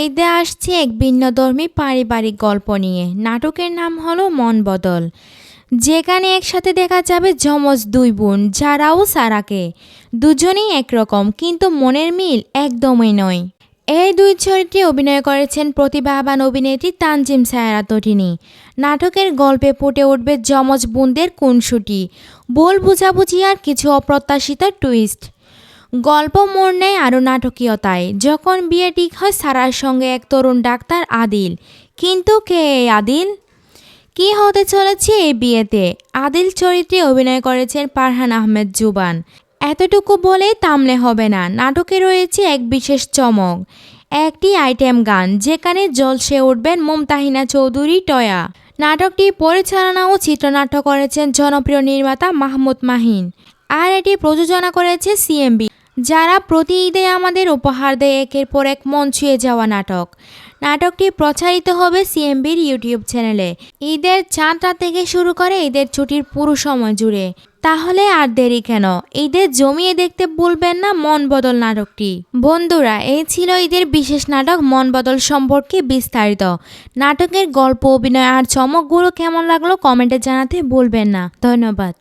ঈদে আসছে এক ভিন্নধর্মী পারিবারিক গল্প নিয়ে। নাটকের নাম হলো মন বদল, যেখানে একসাথে দেখা যাবে যমজ দুই বোন যারা ও সারাকে। দুজনেই একরকম, কিন্তু মনের মিল একদমই নয়। এই দুই চরিত্রে অভিনয় করেছেন প্রতিভাবান অভিনেত্রী তানজিম সায়রা তটিনী। নাটকের গল্পে ফুটে উঠবে যমজ বোনদের খুনসুটি, ভুল বোঝাবুঝি আর কিছু অপ্রত্যাশিত টুইস্ট। গল্প মোড় নেয় আরও নাটকীয়তায় যখন বিয়ে ঠিক হয় সারার সঙ্গে এক তরুণ ডাক্তার আদিল। কিন্তু কে এই আদিল? কী হতে চলেছে এই বিয়েতে? আদিল চরিত্রে অভিনয় করেছেন ফারহান আহমেদ জুবান। এতটুকু বলেই থামলে হবে না, নাটকে রয়েছে এক বিশেষ চমক, একটি আইটেম গান যেখানে জলসে উঠবেন মুমতাহিনা চৌধুরী টয়া। নাটকটি পরিচালনা ও চিত্রনাট্য করেছেন জনপ্রিয় নির্মাতা মাহমুদ মাহিন, আর এটি প্রযোজনা করেছে সিএমবি, যারা প্রতি ঈদে আমাদের উপহার দেয় একের পর এক মন ছুঁয়ে যাওয়া নাটক। নাটকটি প্রচারিত হবে সিএমবির ইউটিউব চ্যানেলে ঈদের চাঁদ রাত থেকে শুরু করে ঈদের ছুটির পুরো সময় জুড়ে। তাহলে আর দেরি কেন? ঈদের জমিয়ে দেখতে ভুলবেন না মন বদল নাটকটি। বন্ধুরা, এই ছিল ঈদের বিশেষ নাটক মন বদল সম্পর্কে বিস্তারিত। নাটকের গল্প, অভিনয় আর চমকগুলো কেমন লাগলো কমেন্টে জানাতে ভুলবেন না। ধন্যবাদ।